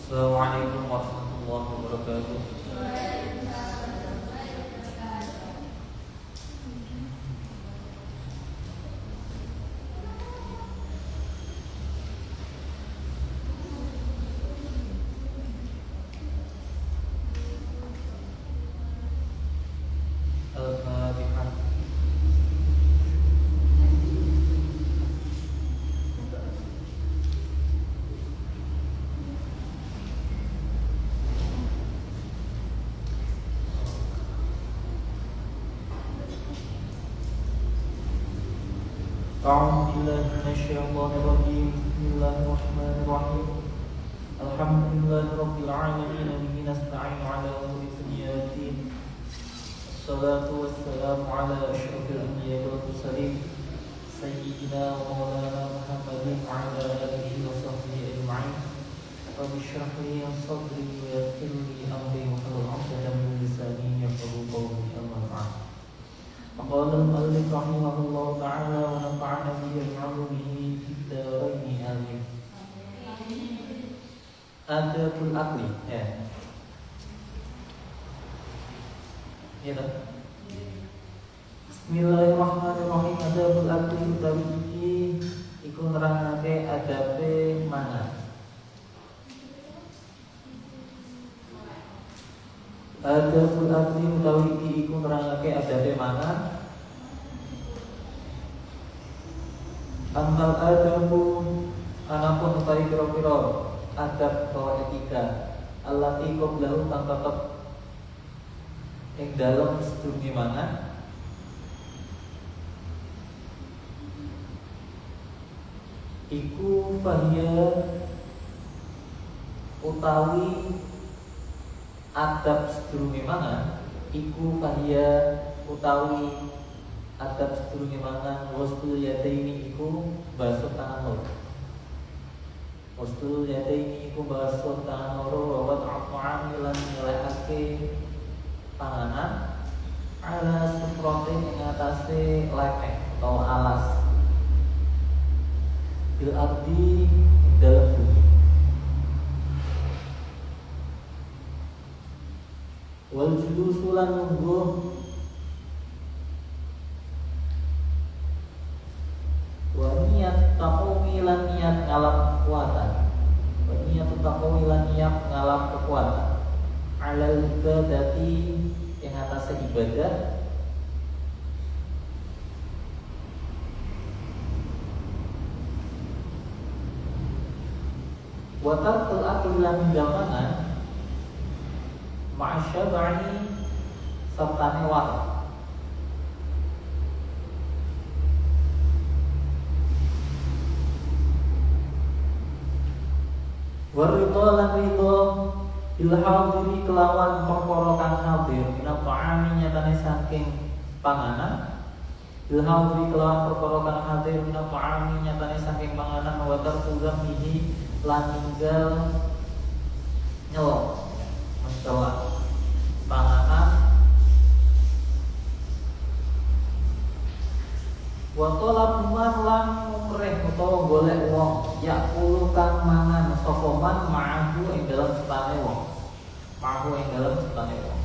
Assalamualaikum warahmatullahi wabarakatuh. Al-Fatihah. أعوذ بالله من الشيطان الرجيم. بسم الله الرحمن الرحيم. الحمد لله رب العالمين به نستعين على أمور الدنيا والدين. الصلاة والسلام على أشرف الأنبياء والمرسلين سيدنا ومولانا محمد وعلى آله وصحبه أجمعين. رب اشرح لي صدري ويسر لي أمري واحلل عقدة من لساني يفقهوا قولي. أما بعد. فقال المؤلف رحمه الله تعالى ونفعنا به بعلومه في الدارين آمين. Adabul akli, ya. Gitu. Bismillahirrahmanirrahim. Adabul akli utawi iki iku nerangake adabe mangan. Adabul akli utawi iki iku nerangake adabe mangan. Amal adabu anapun utawi pira-pira adab atau etika allati qablahu kang tetep ing dalem sedurunge mangan iku fahiya utawi adab sedurunge mangan iku fahiya utawi adab sedurunge mangan wastul yadaini iku basuh tangan loro. Wastul yadaini iku basuh tangan loro wa ta'ami lan nyelehake panganan ala sufratin ing atase lepek atau alas bil ardi ing dalem bumi. Wal julusu lan lungguh wa niat taqwi lan niat ngalap kekuatan. Wa niat taqwi lan niat ngalap kekuatan. Alal ibadati yang atas ibadah wa tarkul akli lan jamangan ma'asyabani serta war. Warito lan rito ilhadiri kelawan perkara kang hadir minat ta'ami nyatane saking panganan. Ilhadiri kelawan perkara kang hadir minat ta'ami nyatane saking panganan wa tarkuzam ini lan ninggal nyelok mencela panganan wa talab man lan umreh utawa golek wong ya kulo kang mangan sapa man ma'ahu ing dalam setane wong. Ma'ahu ing dalam setane wong.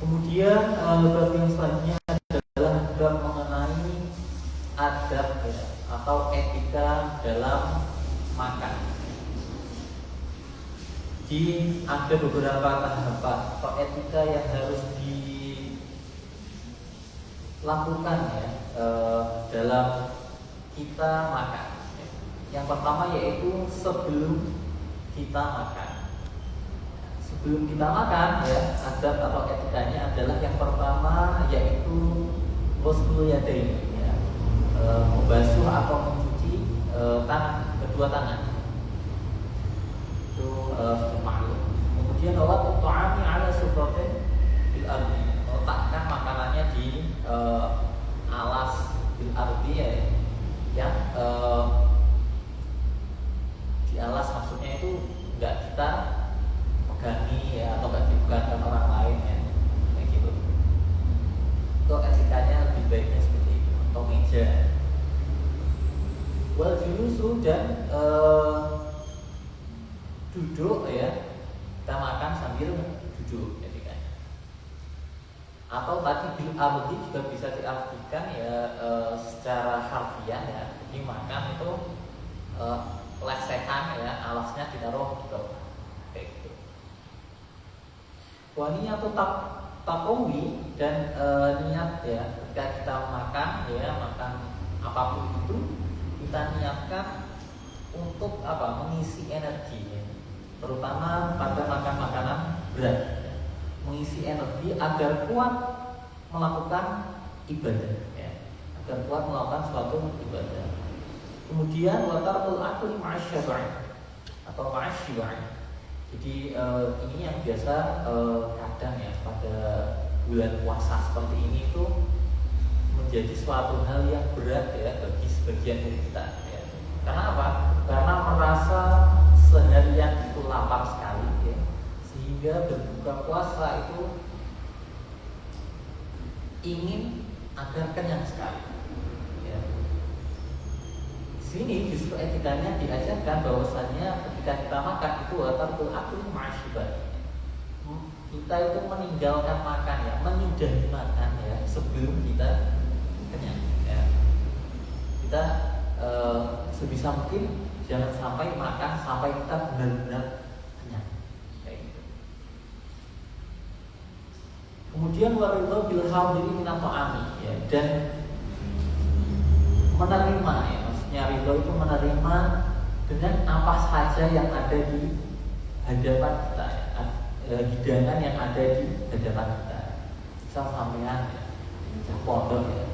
Kemudian bab yang selanjutnya adalah bab mengenai adab ya, atau etika dalam makan. Jadi ada beberapa tahapan atau etika yang harus dilakukan ya dalam kita makan. Yang pertama yaitu sebelum kita makan. Sebelum kita makan ya, adab atau etikanya adalah yang pertama yaitu ghusl yadaini ya. Membasuh atau mencuci tangan, kedua tangan. Itu maklum. Kemudian Allah ta'ami ala sufratin bil ardi. Letakkan makanannya di alas bil ardi ya. Yang di alas maksudnya itu enggak kita pegangi ya, atau enggak dipegang orang lain ya, kayak gitu. Itu etikanya lebih baiknya seperti itu, atau meja. Wal julusu dan duduk ya, kita makan sambil duduk jadi kan. Atau tadi bil ardi juga bisa diartikan ya secara harfiah ya. Jadi makan itu lesehan ya, alasnya ditaruh di bawah kayak gitu. Wanita atau takowi dan niat ya, ketika kita makan ya, makan apapun itu kita niatkan untuk apa? Mengisi energi ya. Terutama pada makan makanan berat ya. Mengisi energi agar kuat melakukan ibadah ya. Agar kuat melakukan suatu ibadah. Kemudian watarul akli ma'asyabai atau ma'asyibai. Jadi ini yang biasa kadang ya pada bulan puasa seperti ini itu menjadi suatu hal yang berat ya bagi sebagian dari kita ya. Karena apa? Karena merasa seharian itu lapar sekali ya, sehingga berbuka puasa itu ingin agar kenyang sekali ya. Sini justru etikanya diajarkan bahwasannya ketika kita makan itu tarkul akli ma'asyibat. Kita itu meninggalkan makan ya, menyudahi makan ya sebelum kita kenyang ya. Kita sebisa mungkin jangan sampai makan sampai kita benar-benar kenyang kayak gitu. Kemudian waridho bil hadiri min ta'ami ya, dan menerima ya, maksudnya ridho itu menerima dengan apa saja yang ada di hadapan kita ya, hidangan yang ada di hadapan kita. Misal sampean ya, pondok ya,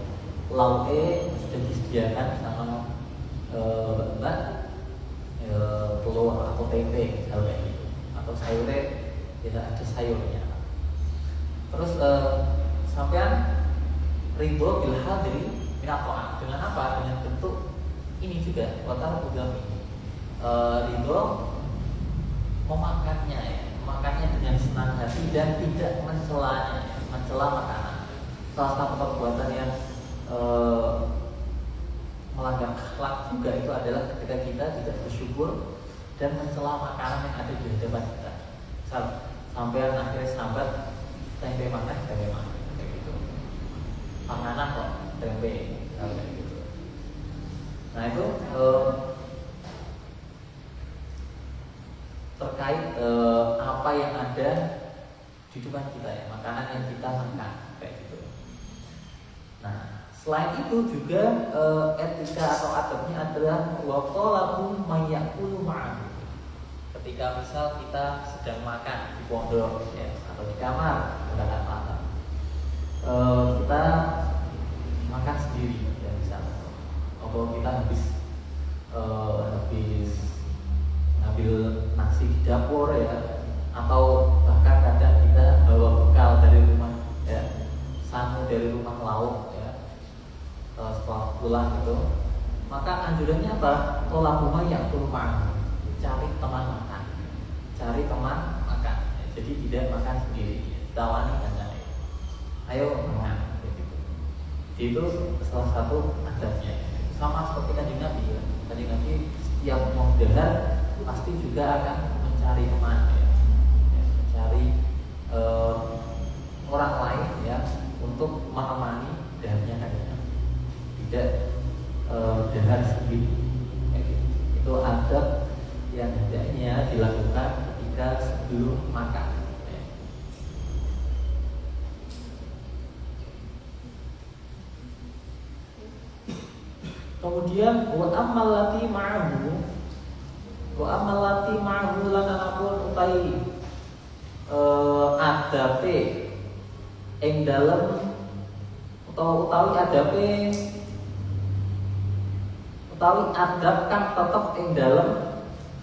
lauke sudah disediakan sama mbak telur atau tempe misalnya gitu, atau sayurnya tidak ada sayurnya. Terus sampean ridho bil hadiri min ta'am dengan apa? Dengan bentuk ini juga watar ugami ridho memakannya ya, memakannya dengan senang hati dan tidak mencelanya ya, mencela makanan. Salah satu perbuatan yang melanggar akhlak juga itu adalah ketika kita tidak bersyukur dan mencela makanan yang ada di hadapan kita. Sampai akhirnya sambat tempe makan kayak gitu. Panganan kok tempe kayak gitu. Nah itu terkait apa yang ada di depan kita ya, makanan yang kita makan kayak gitu. Nah selain itu juga etika atau adabnya adalah waqalahu mayyakulu ma'ahu. Ketika misal kita sedang makan di pondok ya, atau di kamar menggunakan mata, kita makan sendiri ya, misalnya atau kita habis ngambil nasi di dapur ya, atau bahkan kadang kita bawa bekal dari rumah ya, sangu dari rumah lauk ya, setelah pulang itu, maka anjurannya apa? Tolakuma yang kurma, cari teman makan, cari teman makan ya, jadi tidak makan sendiri, tawani dan lain. Ayo makan gitu. Itu salah satu adabnya. Sama seperti Kanjeng Nabi ya. Kanjeng Nabi setiap mau dahar pasti juga akan mencari teman ya. Mencari orang lain ya untuk menemani daharnya Kanjeng Nabi. Tidak dahar sendiri ya, gitu. Itu adab yang hendaknya dilakukan ketika sebelum makan ya. Kemudian wa ammal lati ma'ahu lan anapun utai adabe ing dalem utawi adab kang tetep ing dalem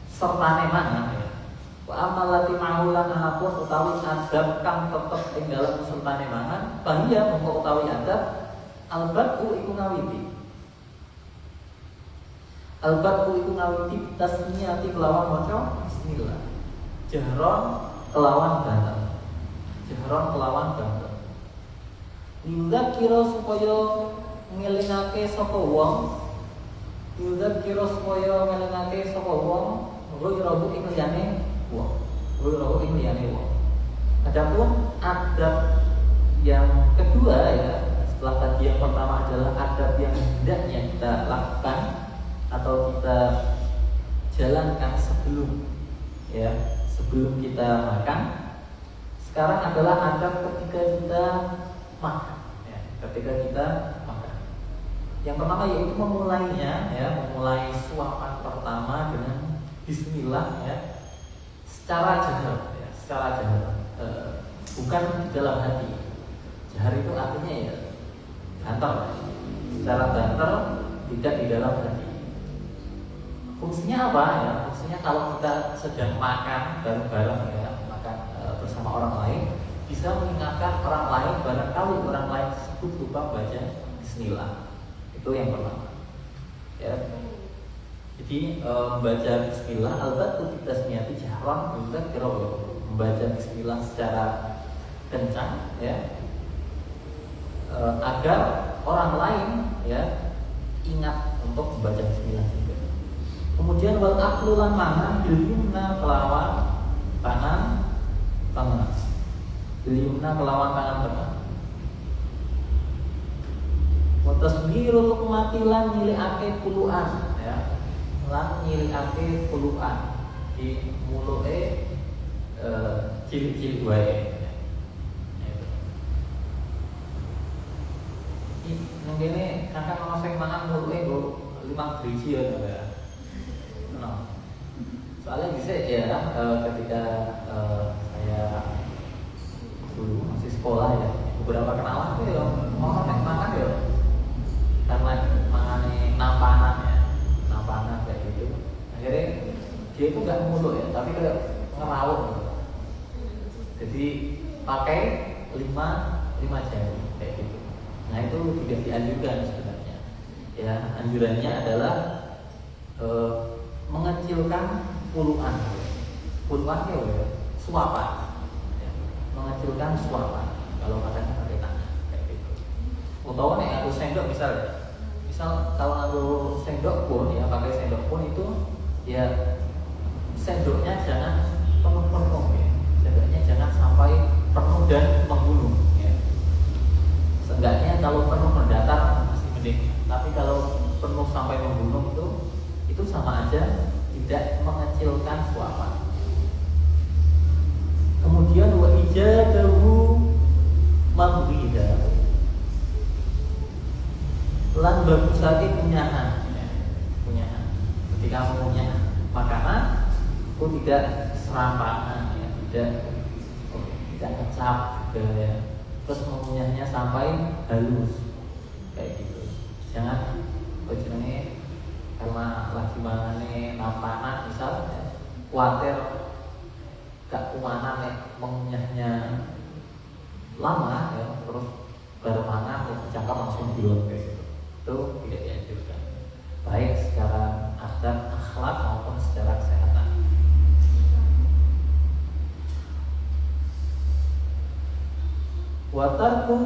sertane mana ya. Wa ammal lati ma'ahu lan anapun utawi adab kang tetep ing dalem sertane mana bahaya mongko utawi adab albat iku ngawiti. Albat iku ngawiti tasmiyati kelawan maca bismillah. Jahron kelawan banter. Yuda kira supaya ngelingake sapa wong. Yuda kira supaya ngelingake sapa wong, nggo irabu ing liyane Kulo ing liyane wong. Adapun adab yang kedua ya, setelah tadi yang pertama adalah adab yang hendaknya kita lakukan atau kita jalankan sebelum kita makan. Sekarang adalah adab ketika kita makan ya, ketika kita makan. Yang pertama yaitu memulai suapan pertama dengan bismillah ya, secara jahar, bukan di dalam hati. Jahar itu artinya ya banter, secara banter, tidak di dalam hati. Fungsinya apa ya? Fungsinya kalau kita sedang makan bareng-bareng ya, makan bersama orang lain, bisa mengingatkan orang lain barangkali orang lain tersebut lupa baca bismillah. Itu yang pertama. Ya. Jadi membaca bismillah al-batu bitasmiyati jahran juga kira membaca bismillah secara kencang ya, agar orang lain ya ingat untuk membaca bismillah juga. Kemudian wal aklu lan mangan bil yumna kelawan tangan tengah. Bil yumna kelawan tangan tengah. Wa tasghirul luqmati lan nyilikake puluhan ya. Lan nyilikake puluhan di muluke cilik-cilik wae. Nang kene kakak ono sing mangan muluke nggo 5 driji ya. Nah. Soalnya bisa ya ketika saya dulu masih sekolah ya, beberapa kenalan tuh ya ono nek makan ya karena mangane nampanan kayak gitu. Akhirnya dia itu nggak muluk ya, tapi kayak ngerawuk. Jadi pakai 5 jari kayak gitu. Nah itu tidak dianjurkan sebenarnya. Ya anjurannya adalah mengecilkan puluhan ya, suapan. Ya, mengecilkan suapan. Kalau makan pakai tangan kayak gitu. Atau nih aku sendok misal kalau aku sendok pun ya pakai sendok pun itu ya sendoknya jangan penuh ya. Sendoknya jangan sampai penuh dan membunuh ya. Seenggaknya kalau penuh mendatar masih mending. Tapi kalau penuh sampai membunuh itu sama aja tidak mengecilkan suapan. Kemudian wa ijadahu maghridah lan bagusake punyahan. Ketika mengunyah makanan itu tidak serampangan ya, tidak ngecap ya. Terus mengunyahnya sampai halus kayak gitu. Jangan jenenge karena lagi mangane nampanan misal ya, kuatir gak kumanan nek mengunyahnya lama ya, terus baru mangan ya cangkap langsung dilot kayak gitu. Itu tidak dianjurkan baik secara adab akhlak maupun secara kesehatan. Watarku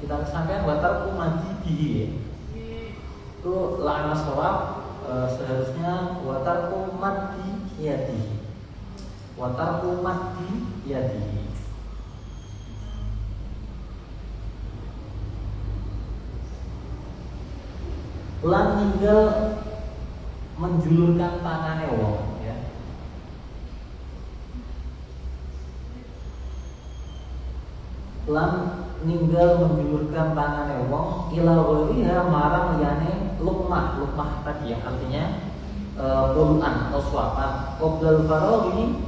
kita sampaikan watarku madihi itu la'ana shawab seharusnya watarku madi yadihi lan ninggal menjulurkan tangannya wong ya. Lan ninggal menjulurkan tangannya wong ila ghiriha marang liyane luqmah tadi yang artinya puluhan atau suapan qoblal faraghi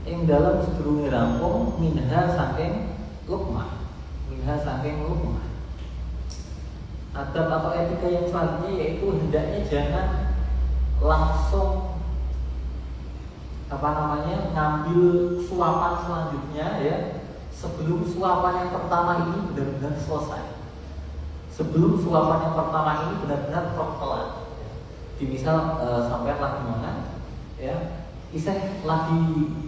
ing dalam sedurunge rampung minha saking luqmah. Adab atau etika yang selanjutnya yaitu hendaknya jangan langsung ngambil suapan selanjutnya ya sebelum suapan yang pertama ini benar-benar selesai. Sebelum suapan yang pertama ini benar-benar terkelar. Di misal sampai lagi makan ya, iseng lagi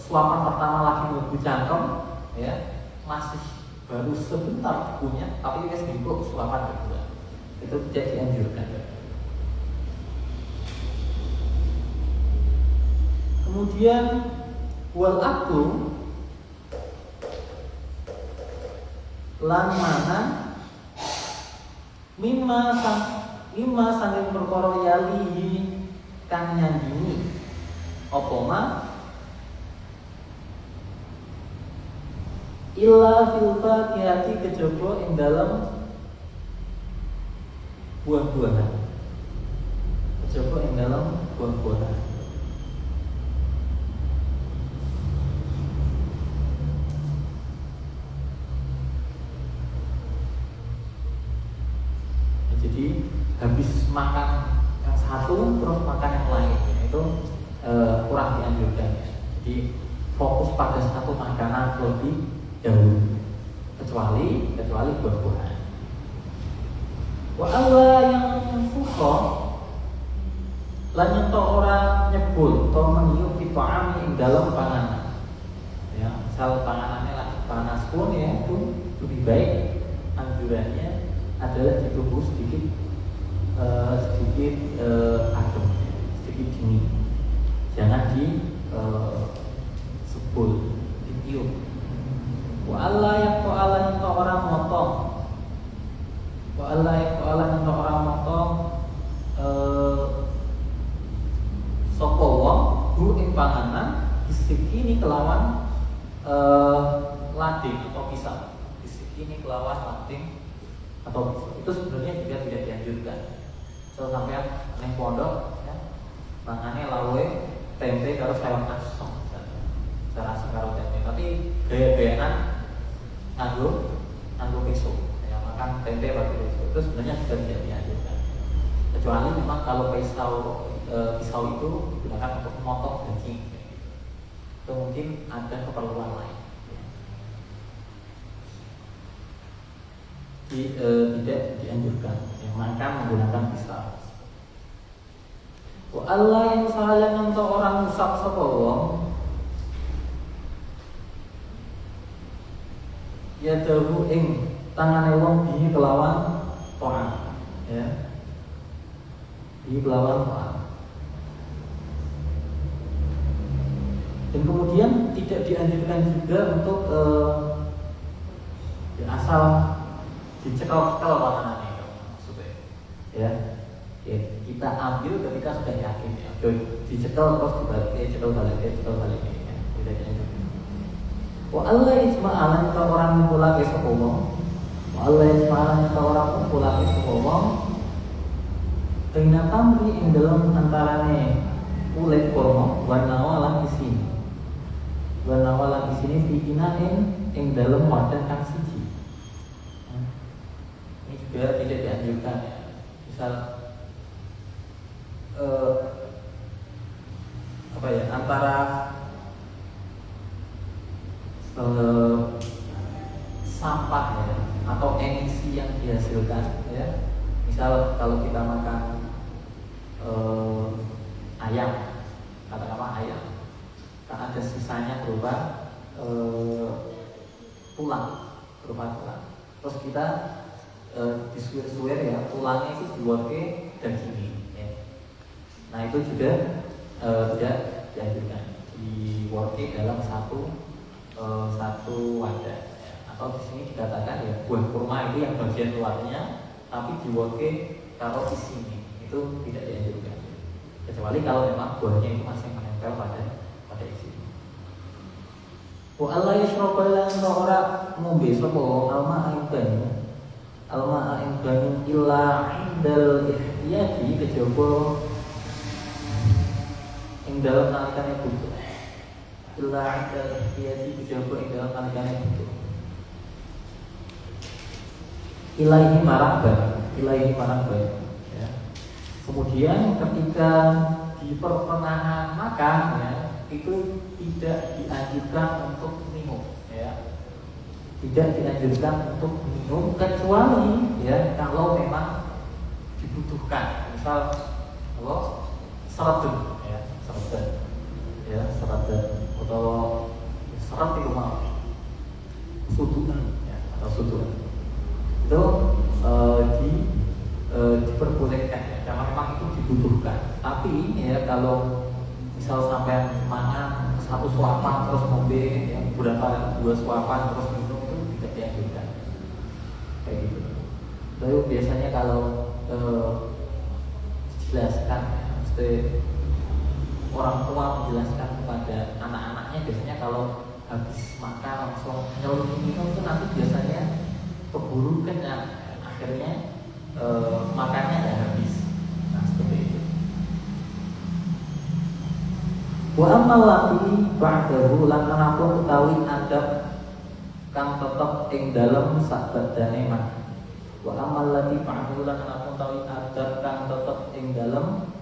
suapan pertama lagi mlebu cangkem ya, masih baru sebentar punya tapi wis ngikut suapan kedua. Itu tidak dianjurkan. kemudian wal aklu lan mana mimma sanging perkara yalihi kang nyandingi apa ma illa fil fakihati kejaba ing dalem buah-buahan. Kejaba ing dalem buah-buahan. Jadi habis makan yang satu terus makan yang lain itu kurang dianjurkan. Jadi fokus pada satu makanan lebih dahulu, kecuali buah-buahan. Wa Allah yang fuha lan nyentok ora nyebul atau meniup fitoami ing dalam panganan. Ya, misal panganannya lagi panas pun ya pun lebih baik anjurannya adalah ditunggu sedikit adem, sedikit dingin. Jangan sebul, ditiup. Wa Allah yang orang motong. Wa Allah yang orang motong sapa wong hu ing panganan ini kelawan lading atau pisau. Ini kelawan lading atau pisau. Itu sebenarnya juga tidak dianjurkan. So sampean neng pondok ya, mangane lawe tempe karo sayur asem. Cara karo tempe, tapi gaya-gayaan nganggo pisau. Ya, makan tempe pakai pisau. Itu sebenarnya juga tidak dianjurkan. Kecuali memang kalau pisau itu digunakan untuk memotong daging. Itu mungkin ada keperluan lain. Tidak dianjurkan yang makan menggunakan pisau. Wa Allah yang sayang untuk orang musab sapa wong ya dahu ing tangane wong di kelawan to'an ya. Di kelawan to'an. Dan kemudian tidak dianjurkan juga untuk asal dicekal-cekal makanannya itu maksudnya ya. Kita ambil ketika sudah yakin ya. Dicekal terus dibalik, cekal balik ya. Tidak dianjurkan. Wa Allah isma'alan ka orang ngumpulake sapa wong. Wa Allah isma'alan ka orang ngumpulake sapa wong. Baina tamri ing dalem antarane kulit kurma wa nawalan isine. Wa nawalan isine fi inain ing dalem wadah kang siji. Ini juga tidak dianjurkan ya. Misal antara sampah ya, atau emisi yang dihasilkan ya. Misal kalau kita makan ayam, katakanlah ayam, tak ada sisanya berupa tulang, terus kita disuir-suir ya, tulangnya itu diworke daging ya. Nah itu juga tidak dianjurkan, diworke dalam satu wadah ya. Atau di sini dikatakan ya buah kurma itu yang bagian luarnya tapi diworke karo isinya, itu tidak dianjurkan kecuali kalau memang buahnya itu masih menempel pada isinya. Wa Allah yashrabal ora ngombe sapa alma aibani illa indal ihtiyati kejaba ing dalem nalikane butuh. Illa indal ihtiyati kejaba ing dalem nalikane butuh. Ilaihi marang ya. Kemudian ketika di pertengahan makan ya, itu tidak dianjurkan untuk minum ya. Tidak dianjurkan untuk minum kecuali ya kalau memang dibutuhkan. Misal kalau sereden atau seret di rumah suduhan ya, atau suduhan itu diperbolehkan ya, karena memang itu dibutuhkan. Tapi ya kalau misal sampai makan satu suapan terus ngombe ya, berapa dua suapan terus minum itu tidak dianjurkan kayak gitu. Lalu biasanya kalau dijelaskan ya, mesti orang tua menjelaskan kepada anak-anaknya biasanya kalau habis makan langsung nyelupin minum itu nanti biasanya keburu kenyang, akhirnya makannya nggak habis. Nah seperti itu. Wa ammal lati ba'dahu lan anapun utawi adab kang tetep ing dalem sabadane man. Wa ammal lati ba'dahu lan anapun utawi adab kang tetep ing dalem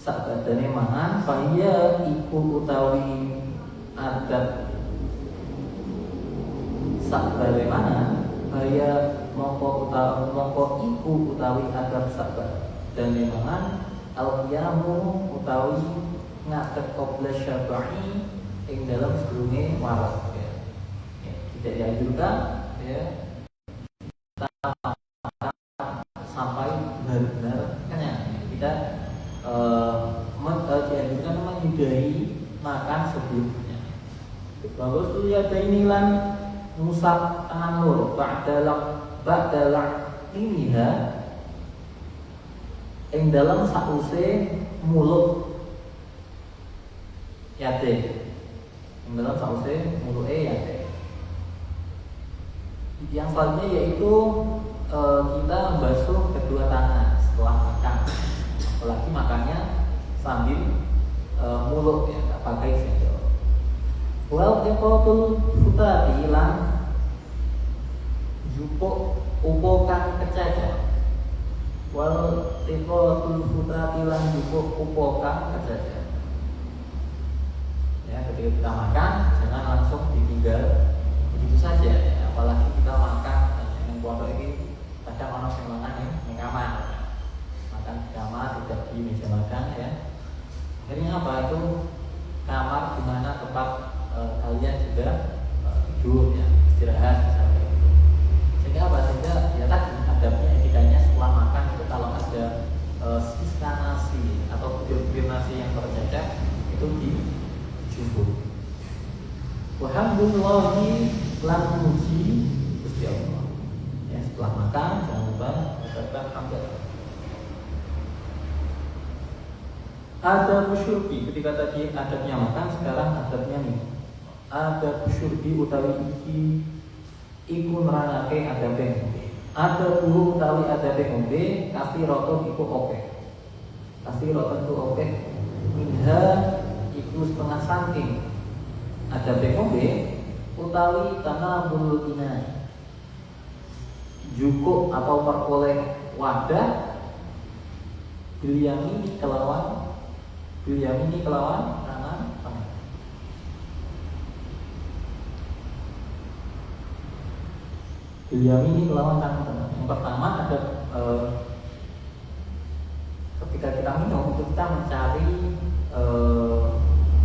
sabadane man, faya iku utawi adab sabadane man, faya mongko iku utawi adab sabadane man al-qiyamu utawi ngadeg qabla syafa'i ing dalam sedurunge waras ya. Ya, tidak dianjurkan ya sampai benar-benar kenyang. Kita dianjurkan menghindari makan sebelumnya. Bagus lihat ini lan musab tangan lur ba'dalah iniha ing dalam sause mulut yate, ing dalam sause muluke yate. Yang selanjutnya yaitu kita membasuh kedua tangan setelah makan, apalagi makannya sambil mulut ya, tak pakai sendok. Wal iqatul futati lan jupuk upokan kececer. Wal iqatul futati lan jupuk upokan kececer. Ya, ketika kita makan jangan langsung ditinggal begitu saja ya. Apalagi kita makan yang pondok ini kadang orang yang makan di kamar, makan di kamar tidak di meja makan ya. Akhirnya apa itu kamar di mana tempat kalian juga tidur ya, istirahat misalnya gitu. Sehingga apa, sehingga ya tadi adabnya etikanya setelah makan itu kalau ada sisa nasi atau butir nasi yang tercecer itu dijubuk. Walhamdulillahi lan muji Gusti Allah. Ya, setelah makan jangan lupa mengucapkan hamdalah. Ada syurbi, ketika tadi adabnya makan, sekarang adabnya minum. Ada syurbi utawi iki iku nerangake adabe ngombe. Ada buhu utawi adabe ngombe kasih roton iku oke. Kasih roton iku oke. Minha iku setengah saking adabe ngombe utawi tanah bulu ina jukuk atau perkoleh wadah bilyamini kelawan tangan tengah. Bilyamini kelawan tangan tengah. Yang pertama ada ketika kita minum itu kita mencari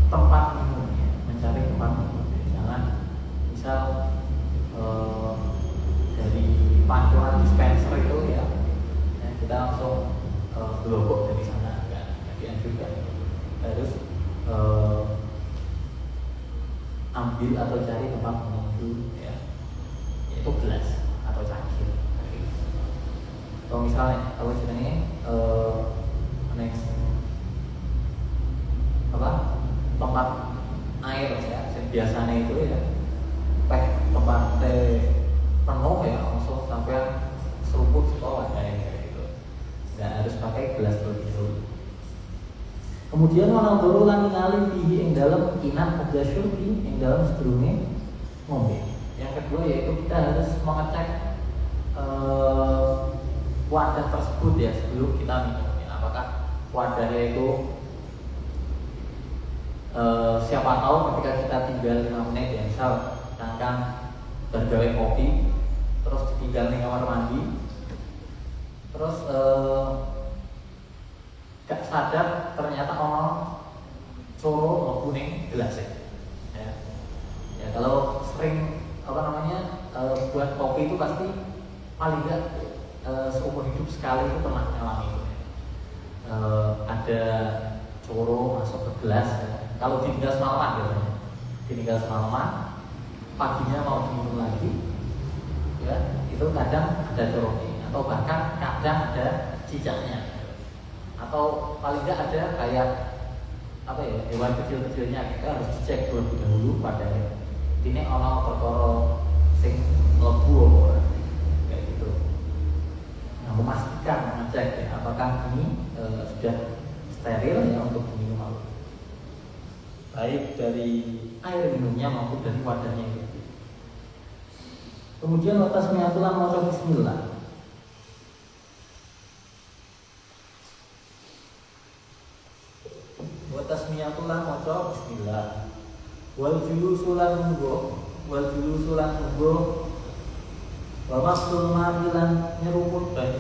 tempat minum ya, mencari tempat minum. Jangan misal dari pancuran dispenser itu ya, kita langsung gelobok dari sana kan, juga harus ambil atau cari tempat minum dulu ya, yaitu gelas atau cangkir. Kalau misalnya kalau jenenge next tempat air ya, biasanya itu ya tempat teh penuh ya, langsung sampai seruput sekolah kayak gitu. Nggak harus pakai gelas terlebih dahulu. Kemudian mana dulu lan ningali fihi ing dalam inat qabla syurbi, ing dalam sedurunge ngombe. Yang kedua yaitu kita harus mengecek wadah tersebut ya sebelum kita minum. Apakah wadahnya itu siapa tahu ketika kita tinggal 5 menit ya, misal sedangkan bergawe kopi terus ditinggal di kamar mandi terus gak sadar ternyata orang coro kuning gelas ya. Ya kalau sering buat kopi itu pasti paling enggak seumur hidup sekali itu pernah mengalami itu. Ada soro masuk ke gelas ya. Kalau ditinggal semalaman biasanya, ditinggal semalaman, paginya mau diminum lagi, ya itu kadang ada corongnya, atau bahkan kadang ada cicaknya, atau paling tidak ada kayak apa ya, hewan kecil-kecilnya. Kita harus dicek terlebih dahulu pada ini ono perkara sing lebu kayak gitu. Nah, memastikan, mengecek ya, apakah ini sudah steril ya untuk diminum, baik dari air minumnya maupun dari wadahnya itu. Kemudian atas niatullah mau bismillah. Atas niatullah mau bismillah. Wal julusulan munggo, wal julusulan munggo. Wa masul marilan nyeruput bae.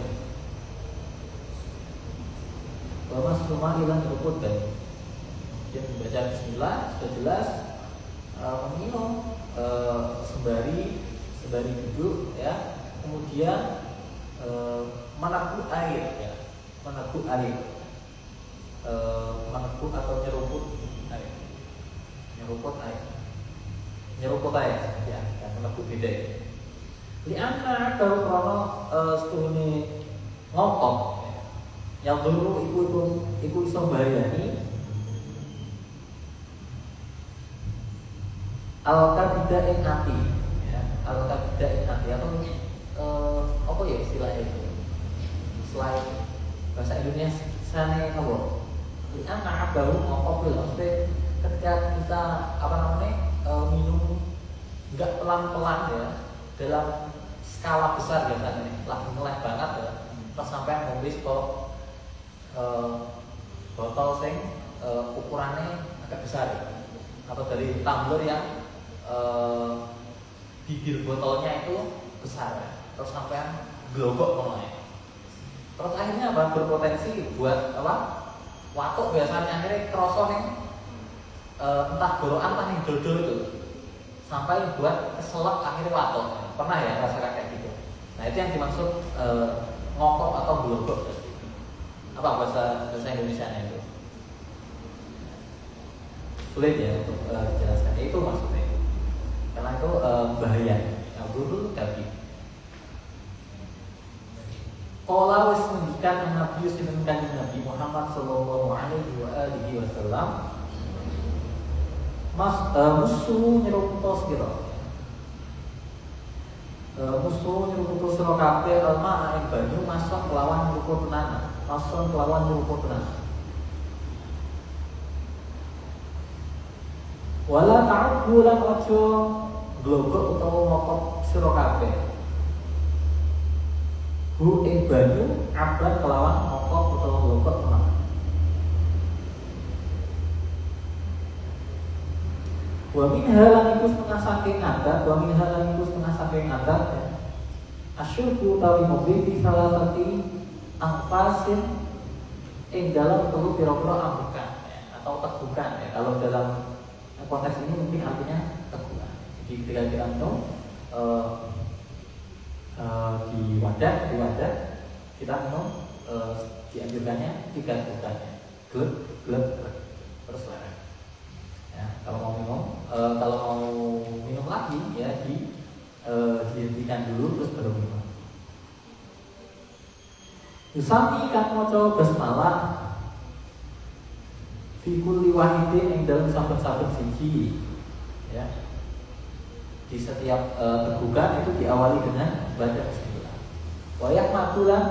Wa masul marilan nyeruput bae. Dia membaca bismillah sudah jelas, meminum sembari duduk ya, kemudian meneguk air ya, meneguk air, meneguk atau nyeruput air, nyeruput air ya, dan meneguk beda ya. Lianna kalau krono setuhune ngokok yang dulu iku iso bayani al-kabida ing ati ya, al-kabida ing ati atau apa ya istilahnya itu, selain bahasa Indonesia sana apa lianna baru ngokok maksudnya ketika kita apa namanya minum nggak pelan-pelan ya, dalam skala besar biasanya lagi melek banget ya, terus sampai ngombe kok botol sing ukurannya agak besar ya, atau dari tumbler yang bibir botolnya itu besar ya, terus sampai globok mulai, terus akhirnya apa, berpotensi buat apa, watuk biasanya akhirnya kerosok nih entah gorokan entah nih dodol itu, sampai buat keselak akhirnya watuk. Pernah ya rasakan kayak gitu? Nah itu yang dimaksud ngokok atau globok. Apa bahasa Indonesianya itu? Sulit ya untuk dijelaskan. Itu maksudnya. Karena itu bahaya. Nah, guru tadi. Qala wis ngendikan Nabi sinten Nabi Muhammad sallallahu alaihi wasallam, musuh nyeruputos gitu. Musuh nyeruputos sira kabeh alma ing banyu masuk kelawan nyeruput tenan. Masuk kelawan nyeruput tenan. Wala ta'budu lan aja glogok utawa ngokok sira kabeh. Bu ing banyu abad kelawan ngokok utawa glogok tenan. Wa min halan iku setengah saking adat, wa min halan iku setengah saking adat ya. Asyurku tawi mobil di salah satu angpasin ing dalam telu pira-pira ambekan ya, atau tegukan ya. Kalau dalam konteks ini mungkin artinya tegukan. Jadi ketika kita minum di wadah kita minum dianjurkannya 3 tegukan ya. Gleb terus lah. Ya, kalau mau minum lagi ya dihentikan dulu terus baru minum. Yusami kan maca basmalah fi kulli wahidin ing dalam saben-saben siji ya. Di setiap tegukan itu diawali dengan baca bismillah. Wa yahmadulan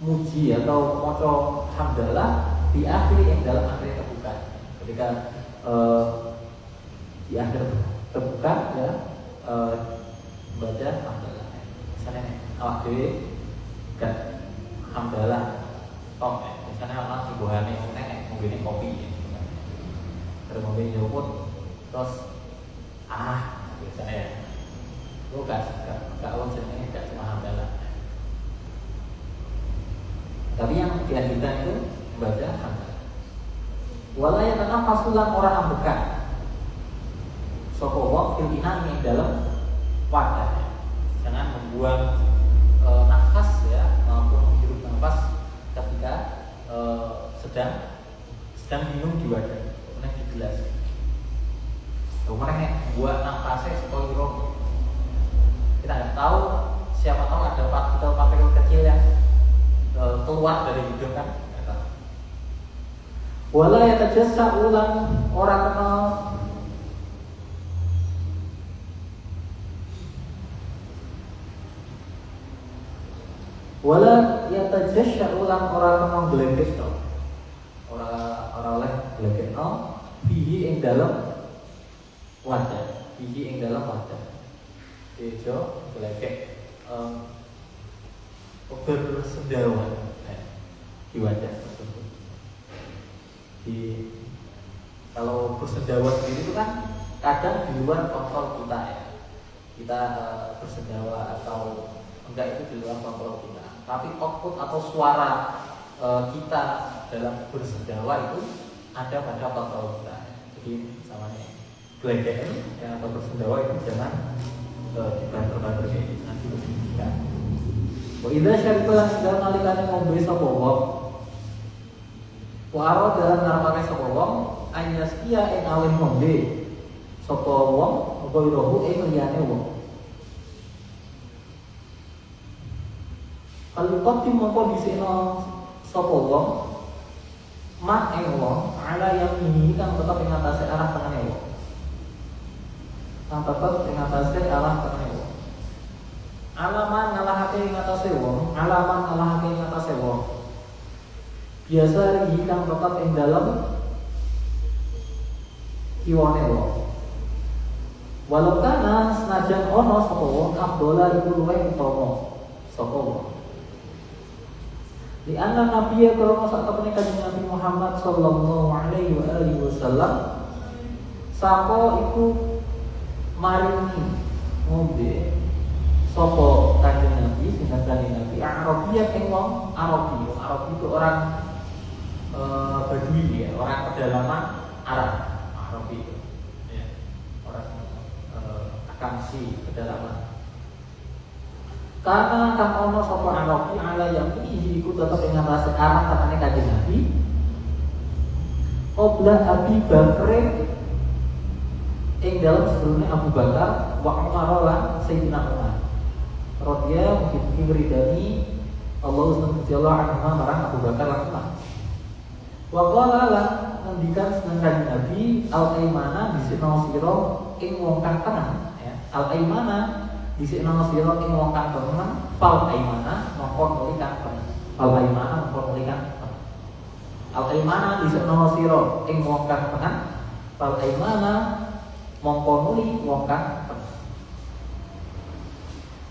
muji atau maca hamdalah di akhir yang dalam akhir tegukan. Ketika di akhir tegukan ya baca hamdalah. Misalnya awak dhewe gak hamdalah tok ya. Misalnya ana sibuhane nek ngombe kopi gitu kan. Terus ngombe nyuput terus biasanya ya. Lu gak jenenge gak cuma hamdalah. Tapi yang dianjurkan itu baca hamdalah. Wala yatanafasulan orang ambekan. Sapa wong fil inani dalam wadah. Jangan membuang nafas ya, maupun menghirup nafas ketika ada partikel kecil yang keluar dari hidung kan. Wala yatajassa ulang orang kenal wala yatajassa ulang orang kenal gelembes to. Ora oleh gelembes bihi ing dalam wadah, bihi ing dalam wadah. Ijo gelembes bersendawa di wadah tersebut. Kalau bersendawa sendiri itu kan kadang di luar kontrol kita ya. Kita bersendawa atau enggak itu di luar kontrol kita. Tapi output atau suara kita dalam bersendawa itu ada pada kontrol kita. Jadi misalnya gelegean yang atau bersendawa itu jangan dibanter-banter kayak gitu nanti kan. Wa idza syariba sedang nalikane ngombe sapa wong Waro dalam ngarepake sapa wong anyaskia ing aweh ngombe sapa wong apa irohu ing liyane wong. Kalau kotim mongko dhisikno sapa wong mak ing wong ala yang ini kang tetep ing atase arah tengene wong. Kang tetep ing atase arah tengene wong. Alaman ngalahake ing atase wong, alaman ngalahake ing atase wong. Biasa iki kang tetep ing dalem kiwane wong. Walau kana senajan ana sapa wong abdola iku luwih utama sapa wong. Di anna Nabi krono sak temene kanjeng Nabi Muhammad sallallahu alaihi wasallam sapa iku maringi ngombe sapa kanjeng Nabi sinten Nabi Arabiyah ing wong Arabi. Arabi itu orang Badui ya, orang pedalaman Arab. Arabi itu ya, orang akamsi pedalaman. Karena kang ono sapa Arabi ala yang iki iku tetep ing ngatasi arah katane kanjeng Nabi. Qabla Abi Bakr ing dalam sebelumnya Abu Bakar wa Umar lan Sayyidina Umar. Radhiya mungkin ridani Allah subhanahu anhu marang Abu Bakar lan Umar. Wa qala lan ngendikan seneng Nabi al-aimana disikno sira ing wong kang tenang ya. Al-aimana disikno sira ing wong kang tenang, fal aimana mongko nuli kang tenang. Fal aimana mongko nuli kang tenang. Al-aimana disikno sira ing wong kang tenang, fal aimana mongko nuli wong kang tenang.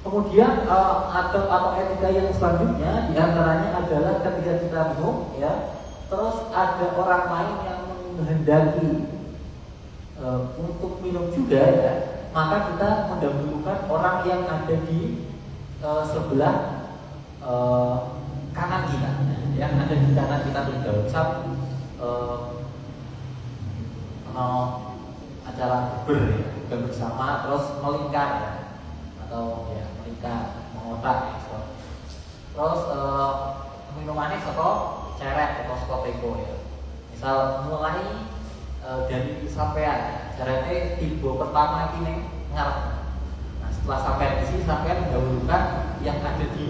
Kemudian atau etika yang selanjutnya diantaranya adalah ketika kita minum ya, terus ada orang lain yang menghendaki untuk minum juga ya, maka kita mendahulukan orang yang ada di sebelah kanan kita, yang ada di kanan kita terlebih dahulu. Misal acara bersama terus melingkar ya, atau ya melingkar mengotak ya. Terus minumannya soto ceret atau soto teko ya. Misal mulai dari sampean caranya tiba pertama ini ngarep. Nah setelah sampean di sini sampean mendahulukan yang ada di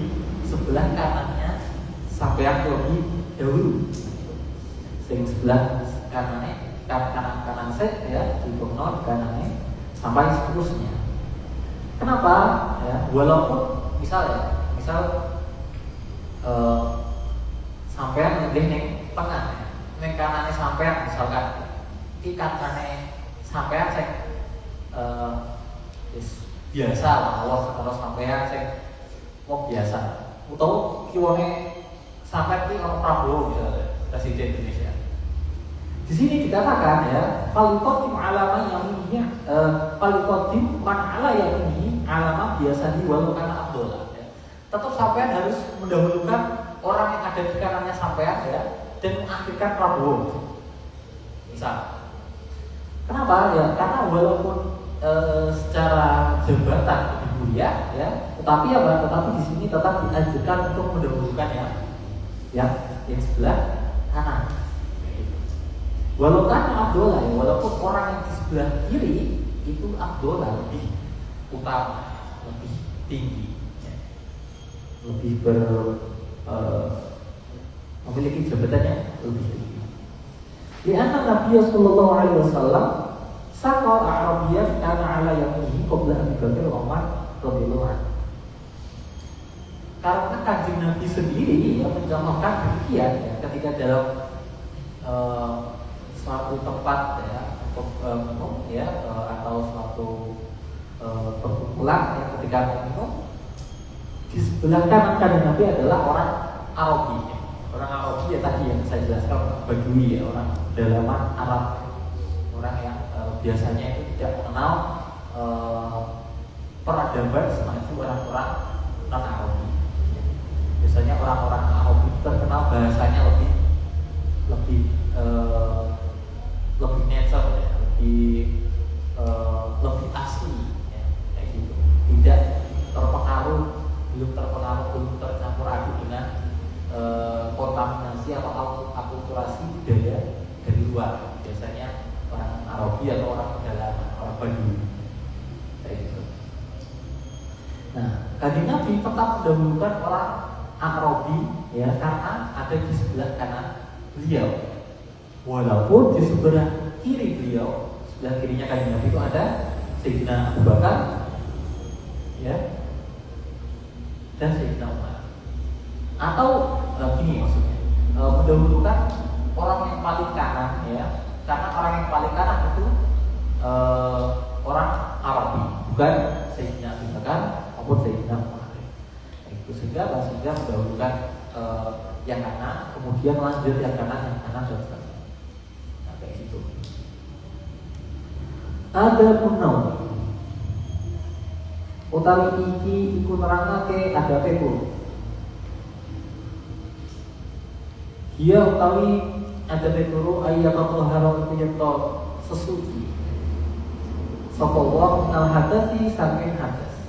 sebelah kanannya sampean lebih dahulu. Sing sebelah kanannya kanan set ya di bawah kanannya sampai seterusnya. Kenapa? Ya, walaupun misal sampean ngendih ning tengah, ning kanane sampean misalkan iki kanane sampean sing biasa lah, kalau sampean sing wong biasa. Utawa kiwane sampean iki ono Prabowo misalnya, Presiden Indonesia. Di sini dikatakan ya, falqatim alama yaminnya, falqatim man ala yamini alama biasa walau kana afdol ya. Tetap sampean harus mendahulukan orang yang ada di kanannya sampean ya, dan mengakhirkan Prabowo. Misal. Kenapa ya? Karena walaupun secara jabatan lebih mulia ya, tetapi apa? Tetapi di sini tetap dianjurkan untuk mendahulukan yang sebelah kanan. Walaupun Abdullah ya, walaupun orang yang di sebelah kiri itu Abdullah lebih utama, lebih tinggi. Ya. lebih memiliki jabatannya lebih tinggi. Di antara Nabi Sallallahu Alaihi Wasallam sakal Arabian karena ala yang ini qabla Abu Bakar wa Umar radhiyallahu anhu. Karena Kanjeng Nabi sendiri yang mencontohkan demikian ya, ketika dalam suatu tempat ya untuk minum ya atau suatu perkumpulan ya, ketika minum di sebelah kanan Kanjeng Nabi adalah orang Arabi ya. Orang Arabi ya tadi yang saya jelaskan Badui ya, orang pedalaman Arab, orang yang biasanya itu tidak mengenal peradaban semaju orang-orang non-Arabi. Biasanya orang-orang Arabi terkenal bahasanya lebih nature ya, lebih asli ya, kayak gitu. Tidak terpengaruh, belum tercampur aduk dengan kontaminasi atau akulturasi budaya dari luar. Biasanya orang Arabi atau orang pedalaman, orang Badui kayak gitu. Nah, Kanjeng Nabi tetap mendahulukan orang Arabi ya karena ada di sebelah kanan beliau. Walaupun di sebelah kiri beliau, sebelah kirinya Kanjeng Nabi itu ada Sayyidina Abu Bakar ya dan Sayyidina Umar. Atau gini maksudnya, mendahulukan orang yang paling kanan ya, karena orang yang paling kanan itu orang Arabi, bukan Sayyidina Abu Bakar maupun Sayyidina Umar. Itu sehingga mendahulukan yang kanan, kemudian lanjut yang kanan dan seterusnya. Nah, kayak gitu. Ada punau utawi iki iku nerangake adape guru. Dia utawi adape guru ayyakatul haram iku yekto sesuci. Sapa wong minal hadasi saking hadas.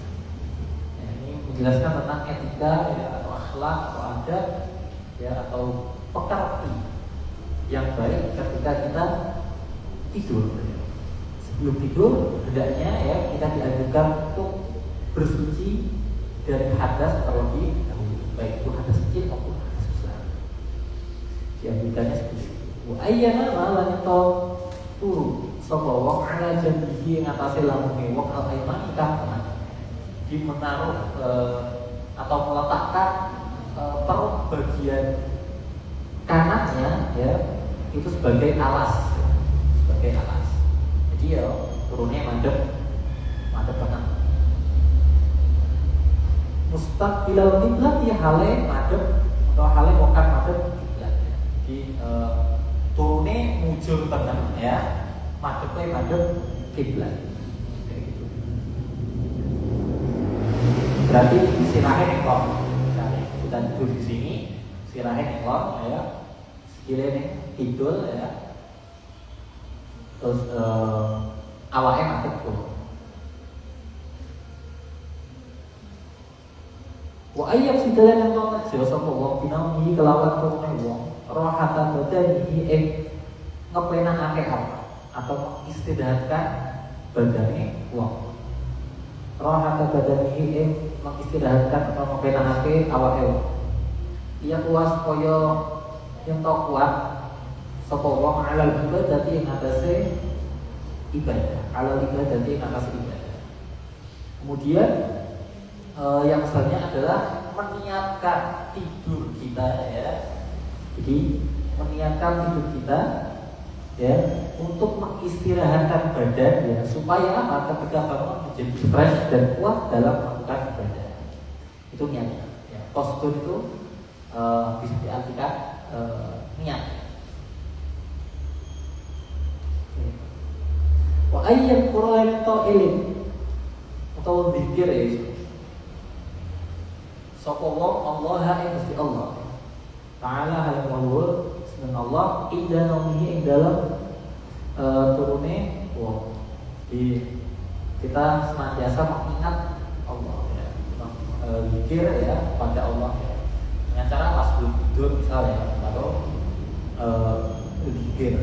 Nah, ini menjelaskan tentang etika ya, atau akhlak atau adat ya atau pekerti yang baik ketika kita tidur. Sebelum tidur hendaknya ya kita dianjurkan untuk bersuci dari hadas terlebih dahulu, baik itu hadas kecil maupun hadas besar. Dianjurkannya seperti itu. Wa ayyana lan to turu sapa wong ala janjihi ngatasi lambunge wong al-aimani kanan. Di menaruh atau meletakkan perut bagian kanannya ya itu sebagai alas, jadi ya turunnya madep kanan. Mustaqbilal qiblat ya hale madep atau hale bukan madep kiblat. Jadi turunnya mujur tengah ya, madepnya madep kiblat. Berarti sirahnya nengok, misalnya kita tidur di sini, sirahnya nengok, ya, sekiranya tidur, ya, terus awalnya madep tuh. Wa ayyab sidalan yang nonton jasa wong binami kelawan kurune wong rohatan badani ngepenakake apa atau mengistirahatkan badane wong. Rohatan badani mengistirahatkan atau ngepenakake awake wong. Ia kuas kaya yang tau kuat sapa wong alal ibadati ing atase ibadah, alal ibadati ing atase ibadah. Kemudian yang selanjutnya adalah meniatkan tidur kita ya. Jadi meniatkan tidur kita ya untuk mengistirahatkan badan ya supaya apa ketika bangun menjadi fresh dan kuat dalam melakukan ibadah. Itu niatnya. Ya, postur itu bisa diartikan niat. Wa ayyan qur'an ta'ilin atau zikir ya. Sapa wong Allah ing Gusti Allah Ta'ala hal mawlud seneng Allah inda naumihi ing dalam turune wong. Jadi kita senantiasa mengingat Allah ya, zikir ya pada Allah ya. Dengan cara pas belum tidur misalnya atau zikir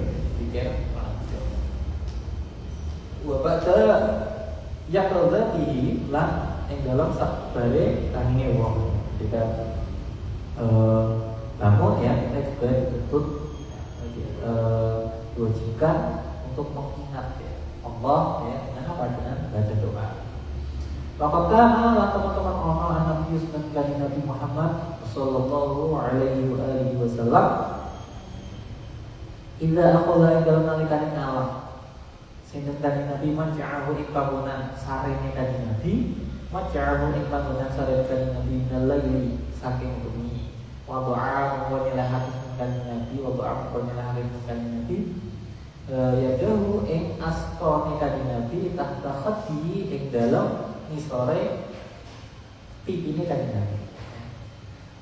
wa ba'da yaqdatihi lan ing dalam sabare tanginge wong. ketika bangun ya kita juga dituntut diwajibkan untuk mengingat ya Allah ya dengan apa, dengan baca doa. Waktu teman-teman orang Nabi Yusuf dan Nabi Muhammad Sallallahu Alaihi Wasallam Ila akola dalam nalikan alam sehingga dari Nabi maja'ahu ikbangunan sarene dari Nabi maja'ahu ikbangunan sarene dari Nabi nalayli saking bumi wadu'a mengkonyalah hati dari Nabi wadu'a mengkonyalah hati dari Nabi yadahu ing astone dari Nabi tahta khati ing dalam nisore pipi ini dari Nabi.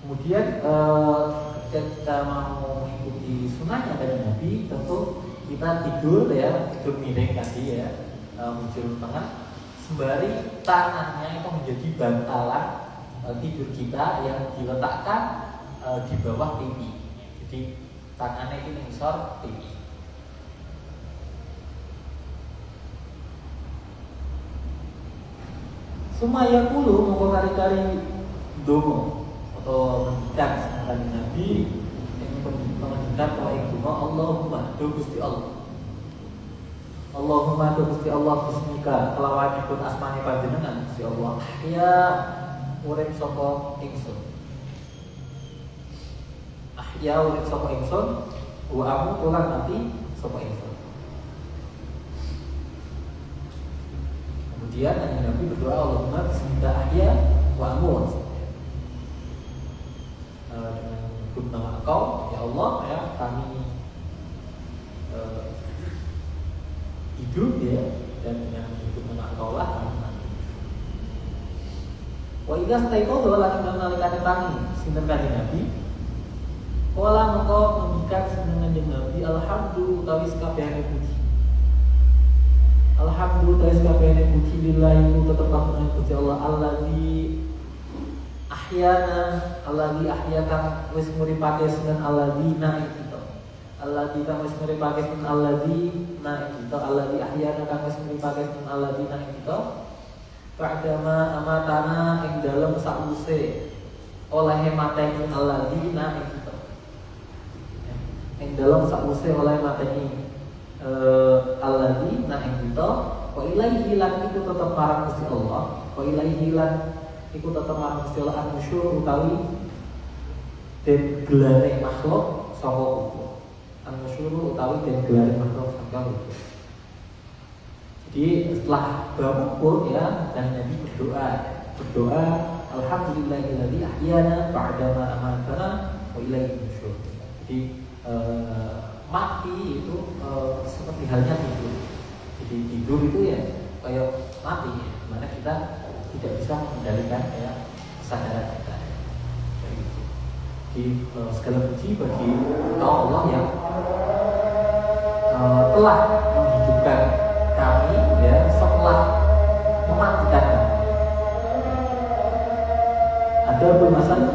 Kemudian ketika kita mau mengikuti sunnahnya dari Nabi, tentu kita tidur ya, tidur miring tadi ya, menjulur tengah, sembari tangannya itu menjadi bantalan tidur kita yang diletakkan di bawah pipi. Jadi tangannya itu mengisor pipi. Sumaya puluh mau kari-kari domo atau mendidak dari Nabi yang mendidak bahwa itu Allahumma do Gusti Allah. Allahumma do Gusti Allah bismika kelawan pun asmane panjenengan Gusti Allah. Ya urip sapa ingsun. Ya urip sapa ingsun wa amu pulang nanti sapa ingsun. Kemudian Nabi berdoa Allahumma bismika ahya wa amut. Dengan menyebut nama Engkau, ya Allah, ya kami hidup ya, dan dengan menyebut nama Engkau lah kami mati. Wa idza staiqadha lan nalikane tangi sinten kanjeng Nabi. Kala mengko ngendikan sinten kanjeng Nabi alhamdulillah utawi sakabehane puji. Alhamdulillah sakabehane puji lillahi tetep kagungane Gusti Allah alladzi ahyana alladzi ahyaka wis nguripake sinten alladzi na kita. Alladzi kang wis nguripake sinten alladzi na kita. Alladzi ahyana kang wis nguripake sinten alladzi na kita. Ba'dama amatana ing dalem sakwise oleh mateni alladzi na kita. Ing dalem sakwise oleh mateni alladzi na kita. Wa ilaihi lan iku tetep marang Gusti Allah. Wa ilaihi lan iku tetep marang Gusti Allah an-nusyur utawi den gelare makhluk saka kubur. An-nusyur utawi den gelare makhluk saka kubur. Jadi setelah bangun pun ya dan Nabi berdoa alhamdulillahilladzi ahyana ba'da ma amatana wa ilaihi nusyur. Jadi mati itu seperti halnya tidur. Jadi tidur itu ya kayak mati, dimana kita tidak bisa mengendalikan ya kesadaran kita. Jadi segala puji bagi Allah yang telah menghidupkan kami ya setelah mematikan kami. Ada bermasalah